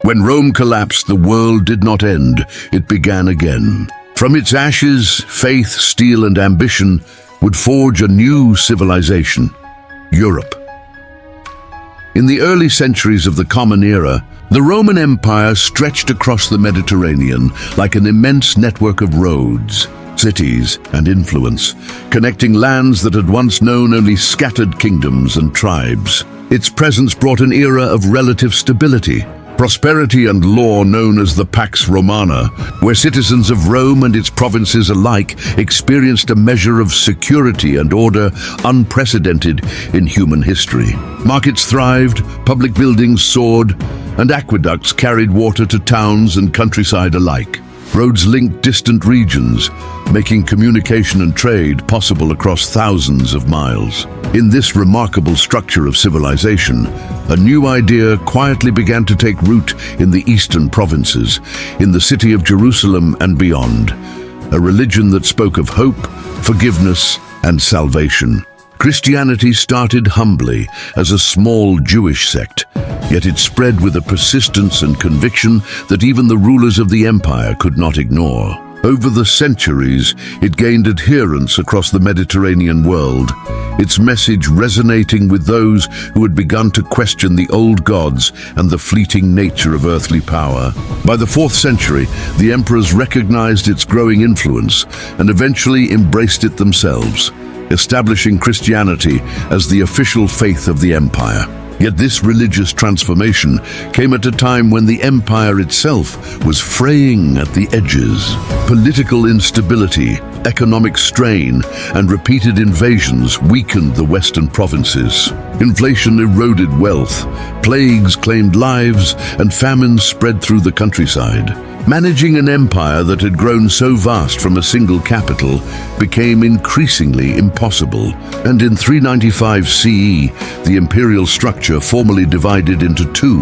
When Rome collapsed, the world did not end, it began again. From its ashes, faith, steel, and ambition would forge a new civilization, Europe. In the early centuries of the Common Era, the Roman Empire stretched across the Mediterranean like an immense network of roads, cities, and influence, connecting lands that had once known only scattered kingdoms and tribes. Its presence brought an era of relative stability, prosperity, and law known as the Pax Romana, where citizens of Rome and its provinces alike experienced a measure of security and order unprecedented in human history. Markets thrived, public buildings soared, and aqueducts carried water to towns and countryside alike. Roads linked distant regions, making communication and trade possible across thousands of miles. In this remarkable structure of civilization, a new idea quietly began to take root in the eastern provinces, in the city of Jerusalem and beyond, a religion that spoke of hope, forgiveness, and salvation. Christianity started humbly as a small Jewish sect, yet it spread with a persistence and conviction that even the rulers of the empire could not ignore. Over the centuries, it gained adherents across the Mediterranean world, its message resonating with those who had begun to question the old gods and the fleeting nature of earthly power. By the 4th century, the emperors recognized its growing influence and eventually embraced it themselves, establishing Christianity as the official faith of the empire. Yet this religious transformation came at a time when the empire itself was fraying at the edges. Political instability, economic strain, and repeated invasions weakened the western provinces. Inflation eroded wealth, plagues claimed lives, and famines spread through the countryside. Managing an empire that had grown so vast from a single capital became increasingly impossible, and in 395 CE, the imperial structure formally divided into two: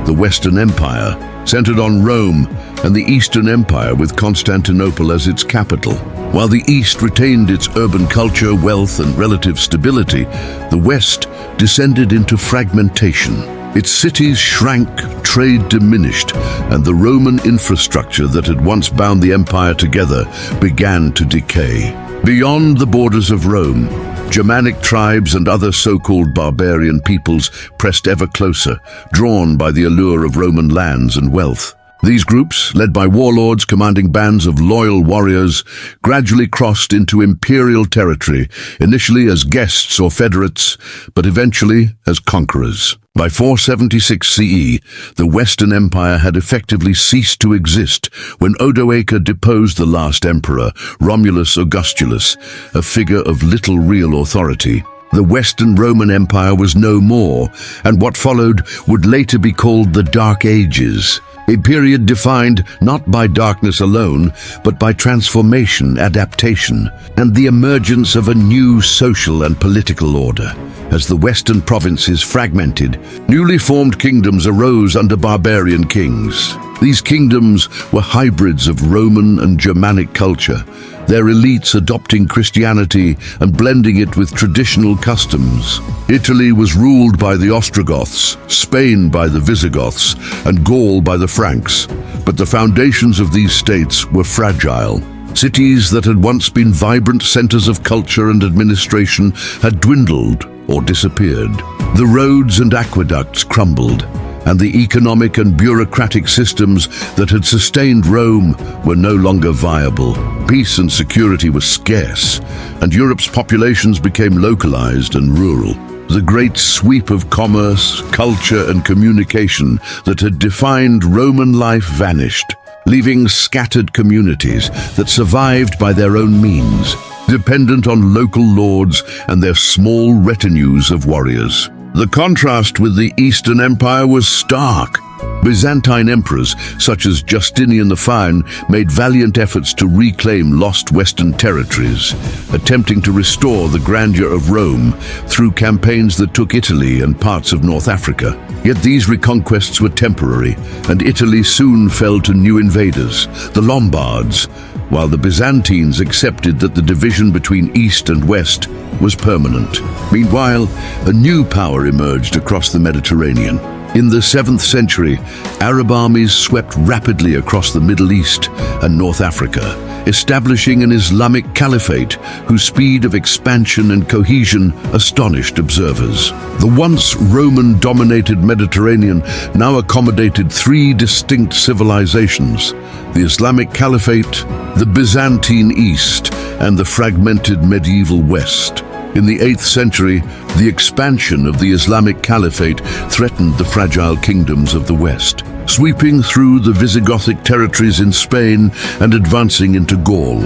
the Western Empire, centered on Rome, and the Eastern Empire with Constantinople as its capital. While the East retained its urban culture, wealth, and relative stability, the West descended into fragmentation. Its cities shrank, trade diminished, and the Roman infrastructure that had once bound the empire together began to decay. Beyond the borders of Rome, Germanic tribes and other so-called barbarian peoples pressed ever closer, drawn by the allure of Roman lands and wealth. These groups, led by warlords commanding bands of loyal warriors, gradually crossed into imperial territory, initially as guests or federates, but eventually as conquerors. By 476 CE, the Western Empire had effectively ceased to exist when Odoacer deposed the last emperor, Romulus Augustulus, a figure of little real authority. The Western Roman Empire was no more, and what followed would later be called the Dark Ages, a period defined not by darkness alone, but by transformation, adaptation, and the emergence of a new social and political order. As the western provinces fragmented, newly formed kingdoms arose under barbarian kings. These kingdoms were hybrids of Roman and Germanic culture, their elites adopting Christianity and blending it with traditional customs. Italy was ruled by the Ostrogoths, Spain by the Visigoths, and Gaul by the Franks. But the foundations of these states were fragile. Cities that had once been vibrant centers of culture and administration had dwindled or disappeared. The roads and aqueducts crumbled, and the economic and bureaucratic systems that had sustained Rome were no longer viable. Peace and security were scarce, and Europe's populations became localized and rural. The great sweep of commerce, culture, and communication that had defined Roman life vanished, leaving scattered communities that survived by their own means, dependent on local lords and their small retinues of warriors. The contrast with the Eastern Empire was stark. Byzantine emperors, such as Justinian the Fine, made valiant efforts to reclaim lost Western territories, attempting to restore the grandeur of Rome through campaigns that took Italy and parts of North Africa. Yet these reconquests were temporary, and Italy soon fell to new invaders, the Lombards, while the Byzantines accepted that the division between East and West was permanent. Meanwhile, a new power emerged across the Mediterranean, In the 7th century, Arab armies swept rapidly across the Middle East and North Africa, establishing an Islamic caliphate whose speed of expansion and cohesion astonished observers. The once Roman-dominated Mediterranean now accommodated 3 distinct civilizations: the Islamic Caliphate, the Byzantine East, and the fragmented medieval West. In the 8th century, the expansion of the Islamic Caliphate threatened the fragile kingdoms of the West, sweeping through the Visigothic territories in Spain and advancing into Gaul.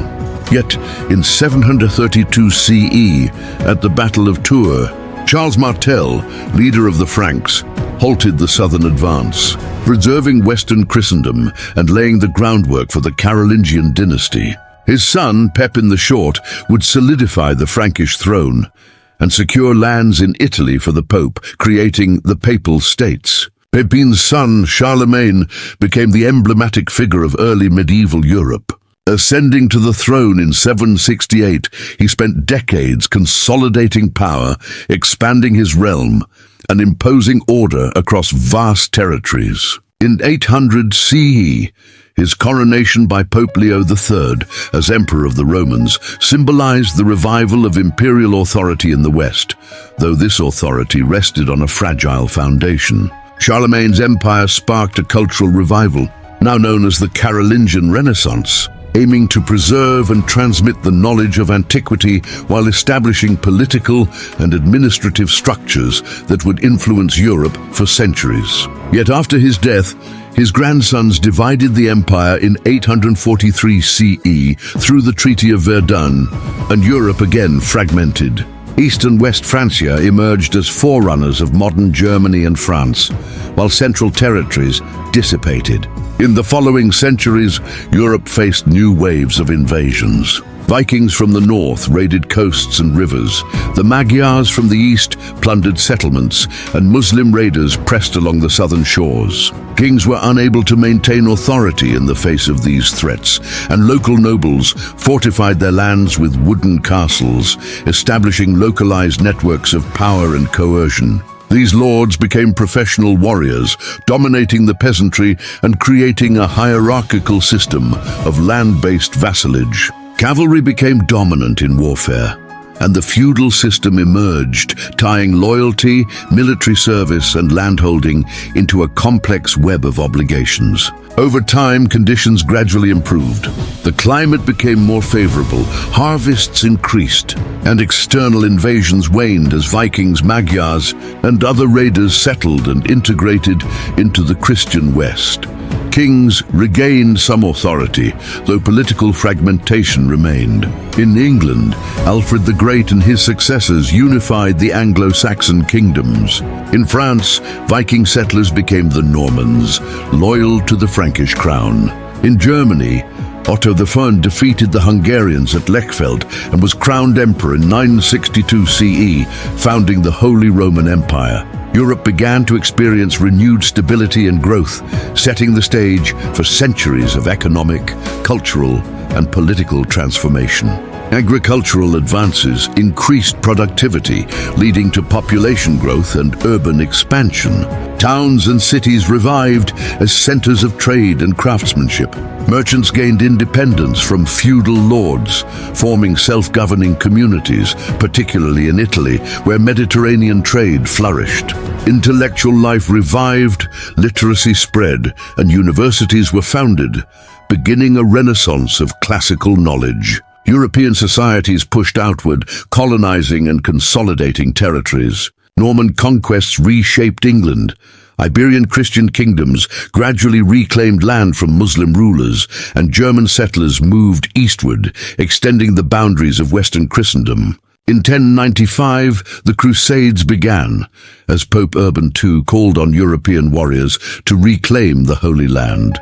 Yet, in 732 CE, at the Battle of Tours, Charles Martel, leader of the Franks, halted the southern advance, preserving Western Christendom and laying the groundwork for the Carolingian dynasty. His son, Pepin the Short, would solidify the Frankish throne and secure lands in Italy for the Pope, creating the Papal States. Pepin's son, Charlemagne, became the emblematic figure of early medieval Europe. Ascending to the throne in 768, he spent decades consolidating power, expanding his realm, and imposing order across vast territories. In 800 CE, his coronation by Pope Leo III as Emperor of the Romans symbolized the revival of imperial authority in the West, though this authority rested on a fragile foundation. Charlemagne's empire sparked a cultural revival, now known as the Carolingian Renaissance, aiming to preserve and transmit the knowledge of antiquity while establishing political and administrative structures that would influence Europe for centuries. Yet after his death, his grandsons divided the empire in 843 CE through the Treaty of Verdun, and Europe again fragmented. East and West Francia emerged as forerunners of modern Germany and France, while central territories dissipated. In the following centuries, Europe faced new waves of invasions. Vikings from the north raided coasts and rivers. The Magyars from the east plundered settlements, and Muslim raiders pressed along the southern shores. Kings were unable to maintain authority in the face of these threats, and local nobles fortified their lands with wooden castles, establishing localized networks of power and coercion. These lords became professional warriors, dominating the peasantry and creating a hierarchical system of land-based vassalage. Cavalry became dominant in warfare, and the feudal system emerged, tying loyalty, military service, and landholding into a complex web of obligations. Over time, conditions gradually improved. The climate became more favorable, harvests increased, and external invasions waned as Vikings, Magyars, and other raiders settled and integrated into the Christian West. Kings regained some authority, though political fragmentation remained. In England, Alfred the Great and his successors unified the Anglo-Saxon kingdoms. In France, Viking settlers became the Normans, loyal to the Frankish crown. In Germany, Otto the Fun defeated the Hungarians at Lechfeld and was crowned emperor in 962 CE, founding the Holy Roman Empire. Europe began to experience renewed stability and growth, setting the stage for centuries of economic, cultural, and political transformation. Agricultural advances increased productivity, leading to population growth and urban expansion. Towns and cities revived as centers of trade and craftsmanship. Merchants gained independence from feudal lords, forming self-governing communities, particularly in Italy, where Mediterranean trade flourished. Intellectual life revived, literacy spread, and universities were founded, beginning a renaissance of classical knowledge. European societies pushed outward, colonizing and consolidating territories. Norman conquests reshaped England. Iberian Christian kingdoms gradually reclaimed land from Muslim rulers, and German settlers moved eastward, extending the boundaries of Western Christendom. In 1095, the Crusades began, as Pope Urban II called on European warriors to reclaim the Holy Land.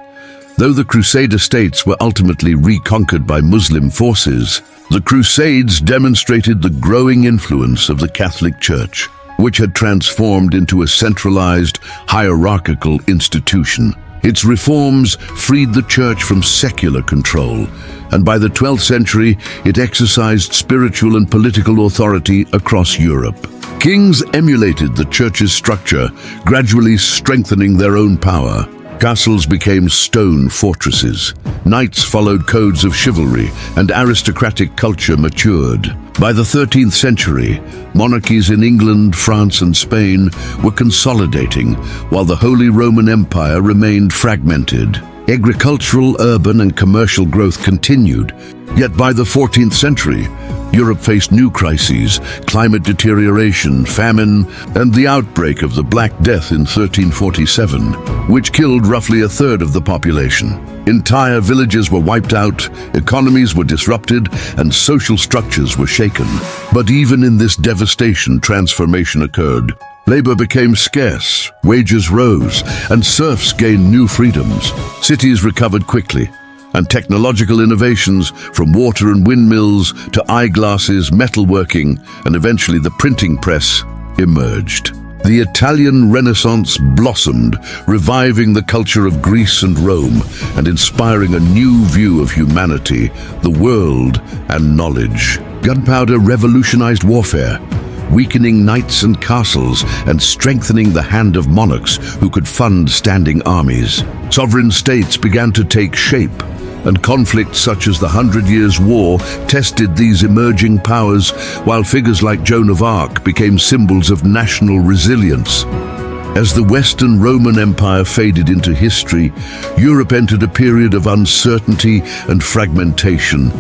Though the Crusader states were ultimately reconquered by Muslim forces, the Crusades demonstrated the growing influence of the Catholic Church, which had transformed into a centralized, hierarchical institution. Its reforms freed the Church from secular control, and by the 12th century, it exercised spiritual and political authority across Europe. Kings emulated the church's structure, gradually strengthening their own power. Castles became stone fortresses. Knights followed codes of chivalry, and aristocratic culture matured. By the 13th century, monarchies in England, France, and Spain were consolidating, while the Holy Roman Empire remained fragmented. Agricultural, urban, and commercial growth continued. Yet by the 14th century, Europe faced new crises: climate deterioration, famine, and the outbreak of the Black Death in 1347, which killed roughly a third of the population. Entire villages were wiped out, economies were disrupted, and social structures were shaken. But even in this devastation, transformation occurred. Labor became scarce, wages rose, and serfs gained new freedoms. Cities recovered quickly, and technological innovations, from water and windmills to eyeglasses, metalworking, and eventually the printing press, emerged. The Italian Renaissance blossomed, reviving the culture of Greece and Rome and inspiring a new view of humanity, the world, and knowledge. Gunpowder revolutionized warfare, weakening knights and castles and strengthening the hand of monarchs who could fund standing armies. Sovereign states began to take shape, and conflicts such as the 100 Years' War tested these emerging powers, while figures like Joan of Arc became symbols of national resilience. As the Western Roman Empire faded into history, Europe entered a period of uncertainty and fragmentation.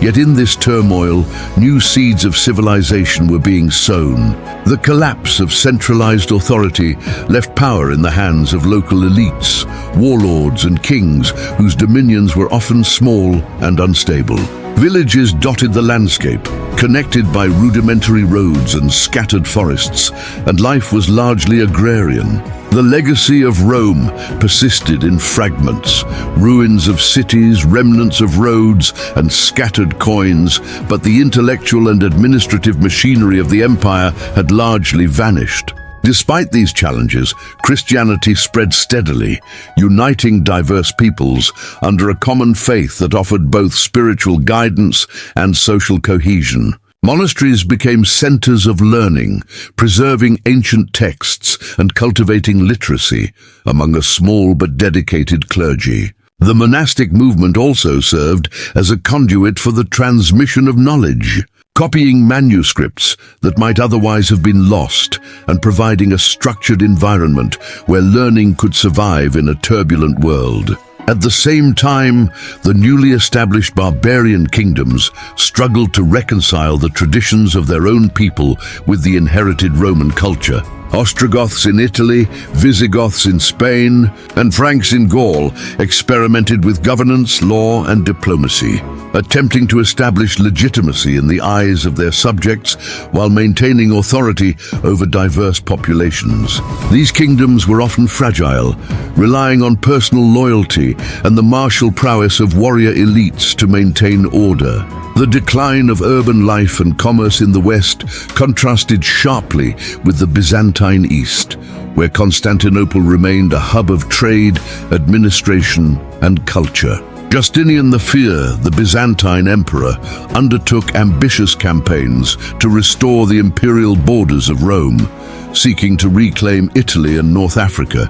Yet in this turmoil, new seeds of civilization were being sown. The collapse of centralized authority left power in the hands of local elites, warlords and kings whose dominions were often small and unstable. Villages dotted the landscape, connected by rudimentary roads and scattered forests, and life was largely agrarian. The legacy of Rome persisted in fragments, ruins of cities, remnants of roads, and scattered coins, but the intellectual and administrative machinery of the empire had largely vanished. Despite these challenges, Christianity spread steadily, uniting diverse peoples under a common faith that offered both spiritual guidance and social cohesion. Monasteries became centers of learning, preserving ancient texts and cultivating literacy among a small but dedicated clergy. The monastic movement also served as a conduit for the transmission of knowledge, copying manuscripts that might otherwise have been lost and providing a structured environment where learning could survive in a turbulent world. At the same time, the newly established barbarian kingdoms struggled to reconcile the traditions of their own people with the inherited Roman culture. Ostrogoths in Italy, Visigoths in Spain, and Franks in Gaul experimented with governance, law, and diplomacy, attempting to establish legitimacy in the eyes of their subjects while maintaining authority over diverse populations. These kingdoms were often fragile, relying on personal loyalty and the martial prowess of warrior elites to maintain order. The decline of urban life and commerce in the West contrasted sharply with the Byzantine East, where Constantinople remained a hub of trade, administration, and culture. Justinian the Fear, the Byzantine emperor, undertook ambitious campaigns to restore the imperial borders of Rome, seeking to reclaim Italy and North Africa,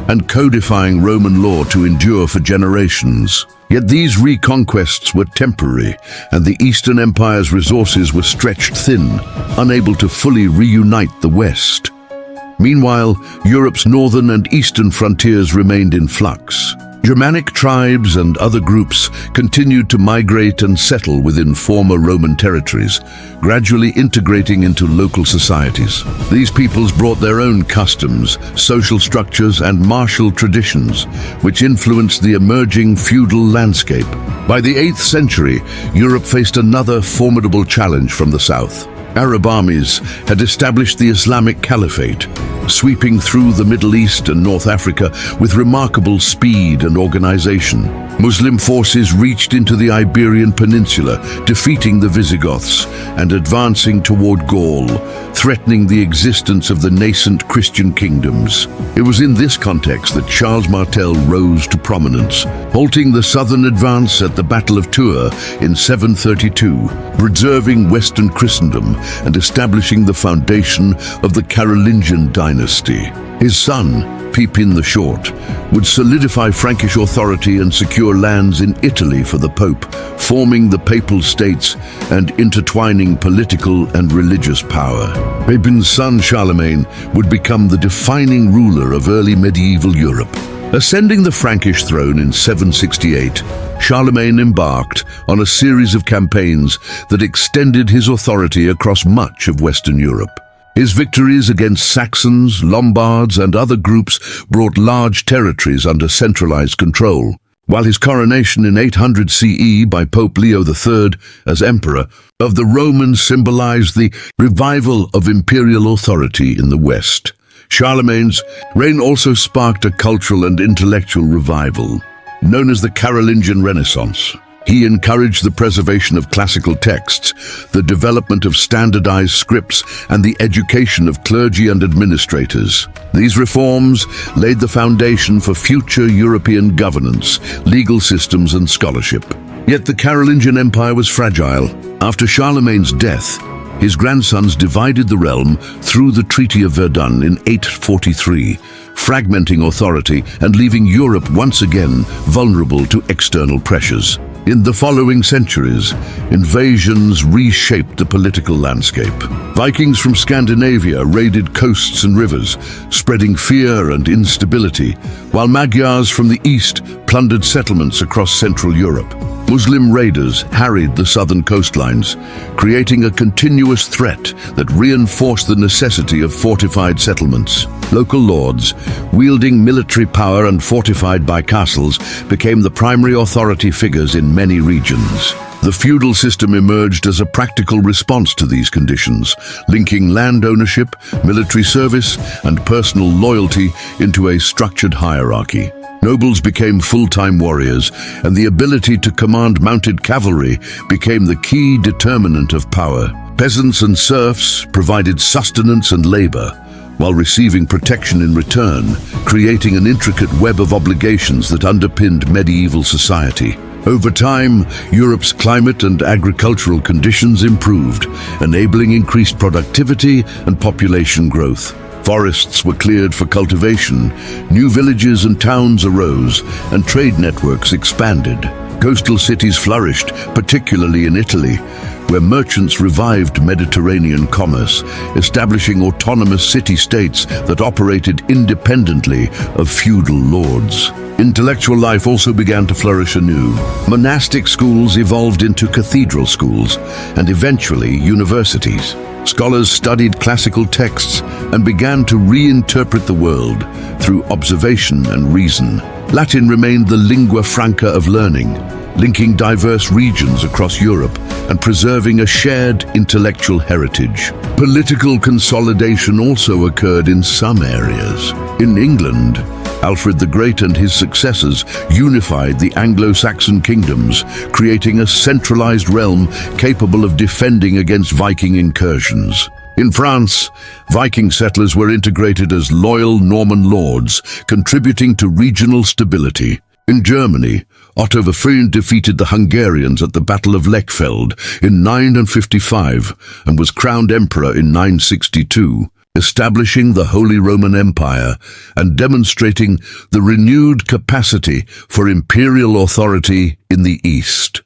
and codifying Roman law to endure for generations. Yet these reconquests were temporary, and the Eastern Empire's resources were stretched thin, unable to fully reunite the West. Meanwhile, Europe's northern and eastern frontiers remained in flux. Germanic tribes and other groups continued to migrate and settle within former Roman territories, gradually integrating into local societies. These peoples brought their own customs, social structures, and martial traditions, which influenced the emerging feudal landscape. By the 8th century, Europe faced another formidable challenge from the south. Arab armies had established the Islamic Caliphate, sweeping through the Middle East and North Africa with remarkable speed and organization. Muslim forces reached into the Iberian Peninsula, defeating the Visigoths and advancing toward Gaul, threatening the existence of the nascent Christian kingdoms. It was in this context that Charles Martel rose to prominence, halting the southern advance at the Battle of Tours in 732, preserving Western Christendom and establishing the foundation of the Carolingian dynasty. His son, Pepin the Short, would solidify Frankish authority and secure lands in Italy for the Pope, forming the Papal States and intertwining political and religious power. Pepin's son Charlemagne would become the defining ruler of early medieval Europe. Ascending the Frankish throne in 768, Charlemagne embarked on a series of campaigns that extended his authority across much of Western Europe. His victories against Saxons, Lombards, and other groups brought large territories under centralized control, while his coronation in 800 CE by Pope Leo III as Emperor of the Romans symbolized the revival of imperial authority in the West. Charlemagne's reign also sparked a cultural and intellectual revival, known as the Carolingian Renaissance. He encouraged the preservation of classical texts, the development of standardized scripts, and the education of clergy and administrators. These reforms laid the foundation for future European governance, legal systems, and scholarship. Yet the Carolingian Empire was fragile. After Charlemagne's death, his grandsons divided the realm through the Treaty of Verdun in 843, fragmenting authority and leaving Europe once again vulnerable to external pressures. In the following centuries, invasions reshaped the political landscape. Vikings from Scandinavia raided coasts and rivers, spreading fear and instability, while Magyars from the east plundered settlements across Central Europe. Muslim raiders harried the southern coastlines, creating a continuous threat that reinforced the necessity of fortified settlements. Local lords, wielding military power and fortified by castles, became the primary authority figures in many regions. The feudal system emerged as a practical response to these conditions, linking land ownership, military service, and personal loyalty into a structured hierarchy. Nobles became full-time warriors, and the ability to command mounted cavalry became the key determinant of power. Peasants and serfs provided sustenance and labor, while receiving protection in return, creating an intricate web of obligations that underpinned medieval society. Over time, Europe's climate and agricultural conditions improved, enabling increased productivity and population growth. Forests were cleared for cultivation, new villages and towns arose, and trade networks expanded. Coastal cities flourished, particularly in Italy, where merchants revived Mediterranean commerce, establishing autonomous city-states that operated independently of feudal lords. Intellectual life also began to flourish anew. Monastic schools evolved into cathedral schools, and eventually universities. Scholars studied classical texts and began to reinterpret the world through observation and reason. Latin remained the lingua franca of learning, linking diverse regions across Europe and preserving a shared intellectual heritage. Political consolidation also occurred in some areas. In England, Alfred the Great and his successors unified the Anglo-Saxon kingdoms, creating a centralized realm capable of defending against Viking incursions. In France, Viking settlers were integrated as loyal Norman lords, contributing to regional stability. In Germany, Otto I defeated the Hungarians at the Battle of Lechfeld in 955 and was crowned emperor in 962, establishing the Holy Roman Empire and demonstrating the renewed capacity for imperial authority in the East.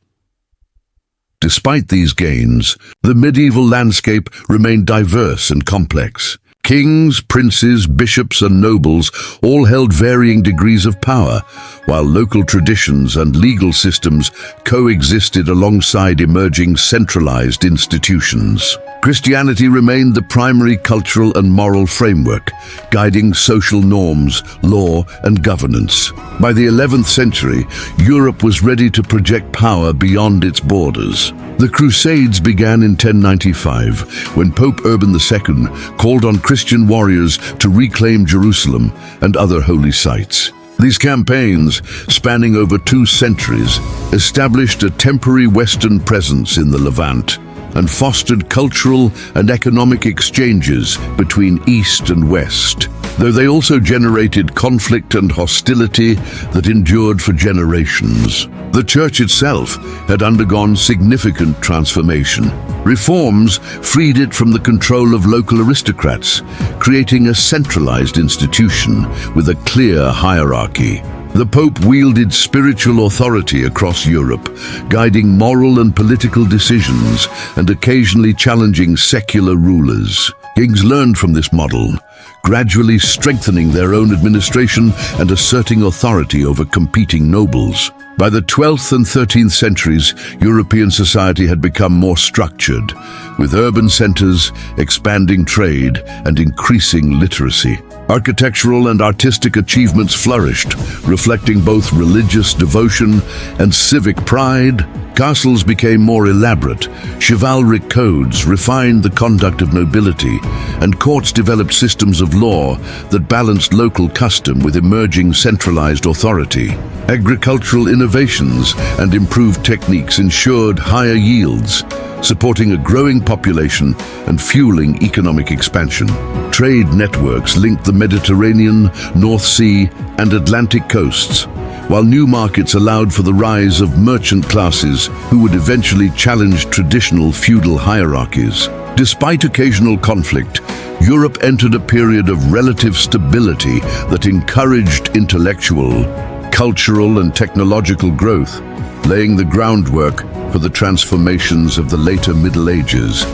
Despite these gains, the medieval landscape remained diverse and complex. Kings, princes, bishops, and nobles all held varying degrees of power, while local traditions and legal systems coexisted alongside emerging centralized institutions. Christianity remained the primary cultural and moral framework, guiding social norms, law, and governance. By the 11th century, Europe was ready to project power beyond its borders. The Crusades began in 1095, when Pope Urban II called on Christian warriors to reclaim Jerusalem and other holy sites. These campaigns, spanning over 2 centuries, established a temporary Western presence in the Levant and fostered cultural and economic exchanges between East and West, though they also generated conflict and hostility that endured for generations. The church itself had undergone significant transformation. Reforms freed it from the control of local aristocrats, creating a centralized institution with a clear hierarchy. The Pope wielded spiritual authority across Europe, guiding moral and political decisions and occasionally challenging secular rulers. Kings learned from this model, gradually strengthening their own administration and asserting authority over competing nobles. By the 12th and 13th centuries, European society had become more structured, with urban centers, expanding trade, and increasing literacy. Architectural and artistic achievements flourished, reflecting both religious devotion and civic pride. Castles became more elaborate, chivalric codes refined the conduct of nobility, and courts developed systems of law that balanced local custom with emerging centralized authority. Agricultural innovations and improved techniques ensured higher yields, supporting a growing population and fueling economic expansion. Trade networks linked the Mediterranean, North Sea, and Atlantic coasts, while new markets allowed for the rise of merchant classes who would eventually challenge traditional feudal hierarchies. Despite occasional conflict, Europe entered a period of relative stability that encouraged intellectual, cultural, and technological growth, laying the groundwork for the transformations of the later Middle Ages,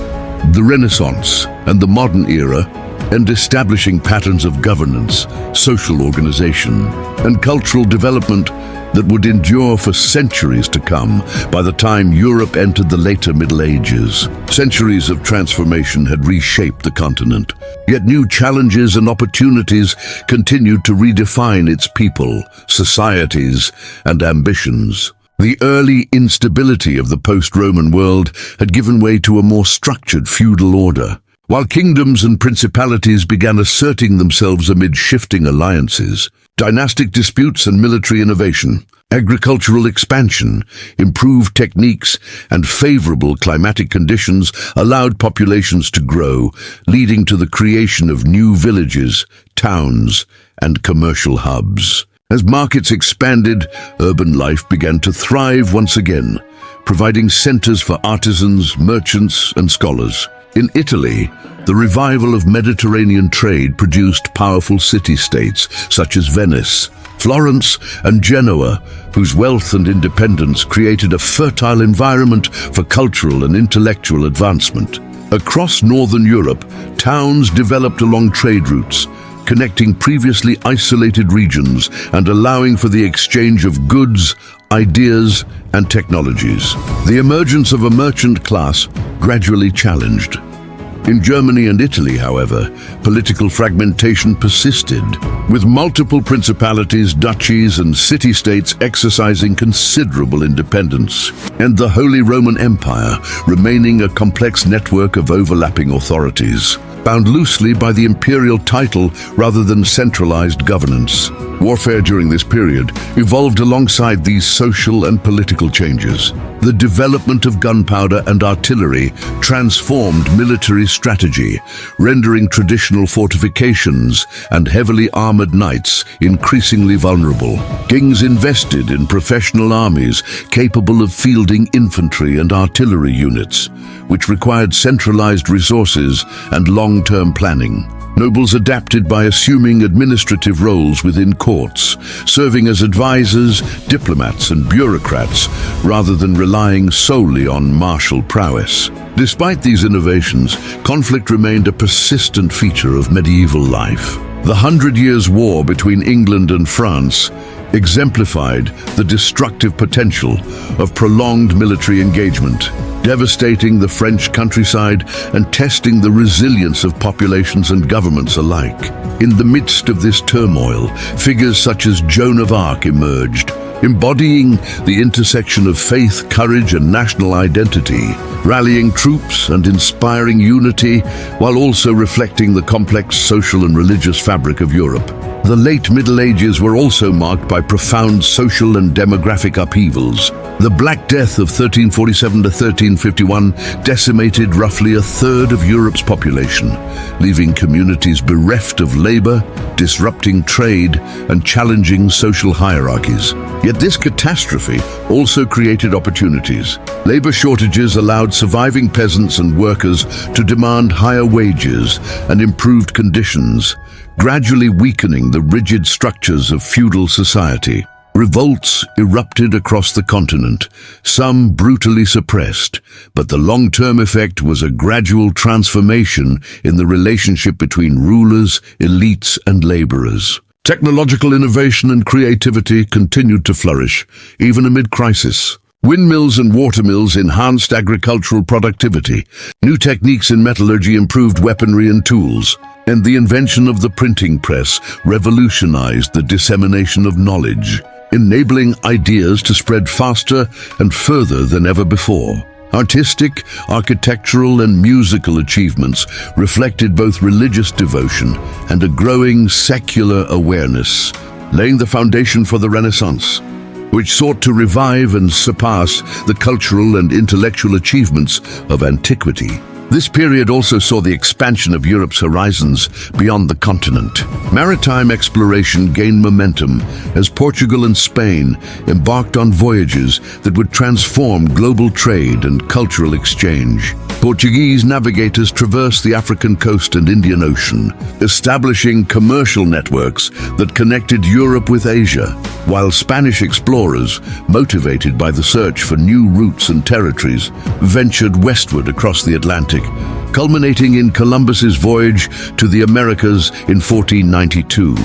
the Renaissance, and the modern era, and establishing patterns of governance, social organization, and cultural development that would endure for centuries to come. By the time Europe entered the later Middle Ages, centuries of transformation had reshaped the continent. Yet new challenges and opportunities continued to redefine its people, societies, and ambitions. The early instability of the post-Roman world had given way to a more structured feudal order, while kingdoms and principalities began asserting themselves amid shifting alliances. Dynastic disputes and military innovation, agricultural expansion, improved techniques, and favorable climatic conditions allowed populations to grow, leading to the creation of new villages, towns, and commercial hubs. As markets expanded, urban life began to thrive once again, providing centers for artisans, merchants, and scholars. In Italy, the revival of Mediterranean trade produced powerful city-states such as Venice, Florence, and Genoa, whose wealth and independence created a fertile environment for cultural and intellectual advancement. Across northern Europe, towns developed along trade routes, connecting previously isolated regions and allowing for the exchange of goods, ideas, and technologies. The emergence of a merchant class gradually challenged. In Germany and Italy, however, political fragmentation persisted, with multiple principalities, duchies, and city-states exercising considerable independence, and the Holy Roman Empire remaining a complex network of overlapping authorities, bound loosely by the imperial title rather than centralized governance. Warfare during this period evolved alongside these social and political changes. The development of gunpowder and artillery transformed military strategy, rendering traditional fortifications and heavily armored knights increasingly vulnerable. Kings invested in professional armies capable of fielding infantry and artillery units, which required centralized resources and long-term planning. Nobles adapted by assuming administrative roles within courts, serving as advisors, diplomats, and bureaucrats, rather than relying solely on martial prowess. Despite these innovations, conflict remained a persistent feature of medieval life. The 100 Years' War between England and France exemplified the destructive potential of prolonged military engagement, devastating the French countryside and testing the resilience of populations and governments alike. In the midst of this turmoil, figures such as Joan of Arc emerged, embodying the intersection of faith, courage, and national identity, rallying troops and inspiring unity while also reflecting the complex social and religious fabric of Europe. The late Middle Ages were also marked by profound social and demographic upheavals. The Black Death of 1347 to 1351 decimated roughly a third of Europe's population, leaving communities bereft of labor, disrupting trade, and challenging social hierarchies. Yet this catastrophe also created opportunities. Labor shortages allowed surviving peasants and workers to demand higher wages and improved conditions, gradually weakening the rigid structures of feudal society. Revolts erupted across the continent, some brutally suppressed, but the long-term effect was a gradual transformation in the relationship between rulers, elites, and laborers. Technological innovation and creativity continued to flourish, even amid crisis. Windmills and watermills enhanced agricultural productivity. New techniques in metallurgy improved weaponry and tools. And the invention of the printing press revolutionized the dissemination of knowledge, enabling ideas to spread faster and further than ever before. Artistic, architectural, and musical achievements reflected both religious devotion and a growing secular awareness, laying the foundation for the Renaissance, which sought to revive and surpass the cultural and intellectual achievements of antiquity. This period also saw the expansion of Europe's horizons beyond the continent. Maritime exploration gained momentum as Portugal and Spain embarked on voyages that would transform global trade and cultural exchange. Portuguese navigators traversed the African coast and Indian Ocean, establishing commercial networks that connected Europe with Asia, while Spanish explorers, motivated by the search for new routes and territories, ventured westward across the Atlantic, culminating in Columbus's voyage to the Americas in 1492.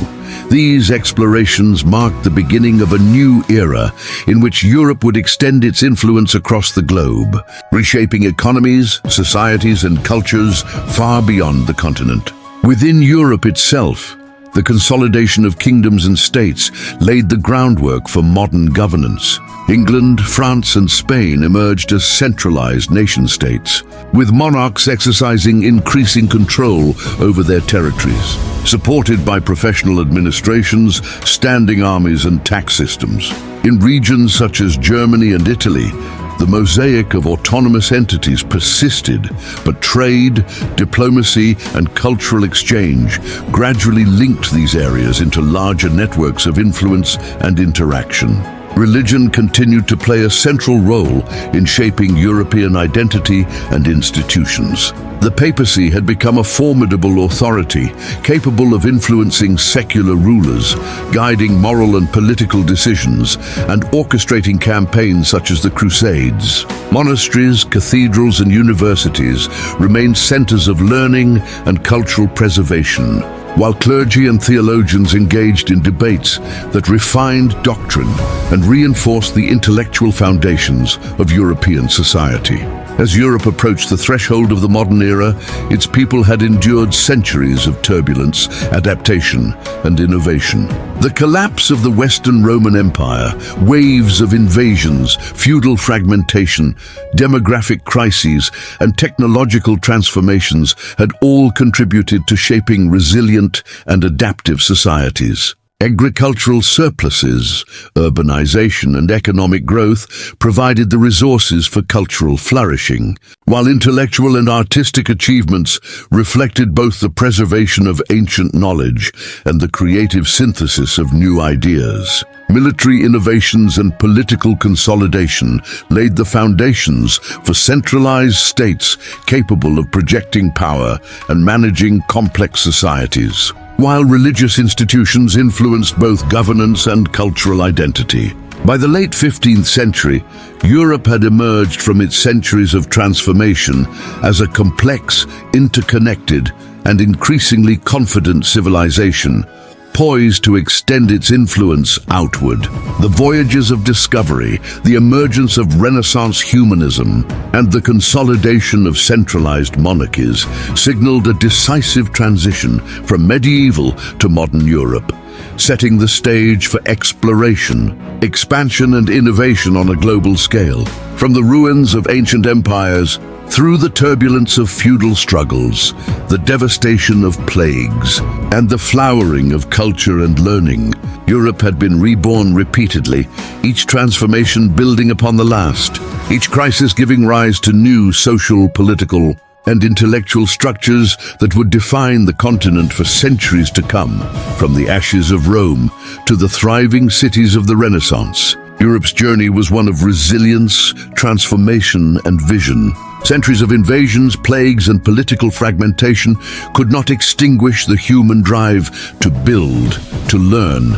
These explorations marked the beginning of a new era in which Europe would extend its influence across the globe, reshaping economies, societies, and cultures far beyond the continent. Within Europe itself, the consolidation of kingdoms and states laid the groundwork for modern governance. England, France, and Spain emerged as centralized nation-states, with monarchs exercising increasing control over their territories, supported by professional administrations, standing armies, and tax systems. In regions such as Germany and Italy, the mosaic of autonomous entities persisted, but trade, diplomacy, and cultural exchange gradually linked these areas into larger networks of influence and interaction. Religion continued to play a central role in shaping European identity and institutions. The papacy had become a formidable authority, capable of influencing secular rulers, guiding moral and political decisions, and orchestrating campaigns such as the Crusades. Monasteries, cathedrals, and universities remained centers of learning and cultural preservation, while clergy and theologians engaged in debates that refined doctrine and reinforced the intellectual foundations of European society. As Europe approached the threshold of the modern era, its people had endured centuries of turbulence, adaptation, and innovation. The collapse of the Western Roman Empire, waves of invasions, feudal fragmentation, demographic crises, and technological transformations had all contributed to shaping resilient and adaptive societies. Agricultural surpluses, urbanization, and economic growth provided the resources for cultural flourishing, while intellectual and artistic achievements reflected both the preservation of ancient knowledge and the creative synthesis of new ideas. Military innovations and political consolidation laid the foundations for centralized states capable of projecting power and managing complex societies, while religious institutions influenced both governance and cultural identity. By the late 15th century, Europe had emerged from its centuries of transformation as a complex, interconnected, and increasingly confident civilization, poised to extend its influence outward. The voyages of discovery, the emergence of Renaissance humanism, and the consolidation of centralized monarchies signaled a decisive transition from medieval to modern Europe, setting the stage for exploration, expansion, and innovation on a global scale. From the ruins of ancient empires Through the turbulence of feudal struggles, the devastation of plagues, and the flowering of culture and learning, Europe had been reborn repeatedly, each transformation building upon the last, each crisis giving rise to new social, political, and intellectual structures that would define the continent for centuries to come. From the ashes of Rome to the thriving cities of the Renaissance, Europe's journey was one of resilience, transformation, and vision. Centuries of invasions, plagues, and political fragmentation could not extinguish the human drive to build, to learn,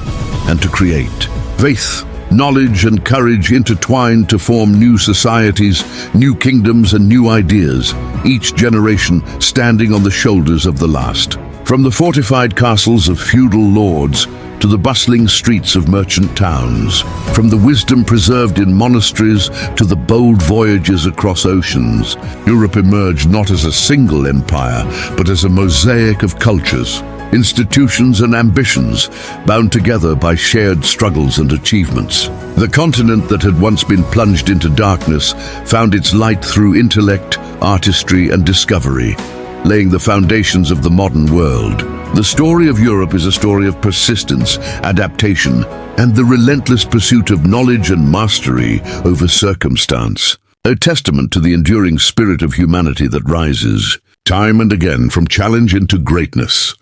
and to create. Faith, knowledge, and courage intertwined to form new societies, new kingdoms, and new ideas, each generation standing on the shoulders of the last. From the fortified castles of feudal lords to the bustling streets of merchant towns, from the wisdom preserved in monasteries to the bold voyages across oceans, Europe emerged not as a single empire, but as a mosaic of cultures, institutions, and ambitions, bound together by shared struggles and achievements. The continent that had once been plunged into darkness found its light through intellect, artistry, and discovery, laying the foundations of the modern world. The story of Europe is a story of persistence, adaptation, and the relentless pursuit of knowledge and mastery over circumstance. A testament to the enduring spirit of humanity that rises, time and again, from challenge into greatness.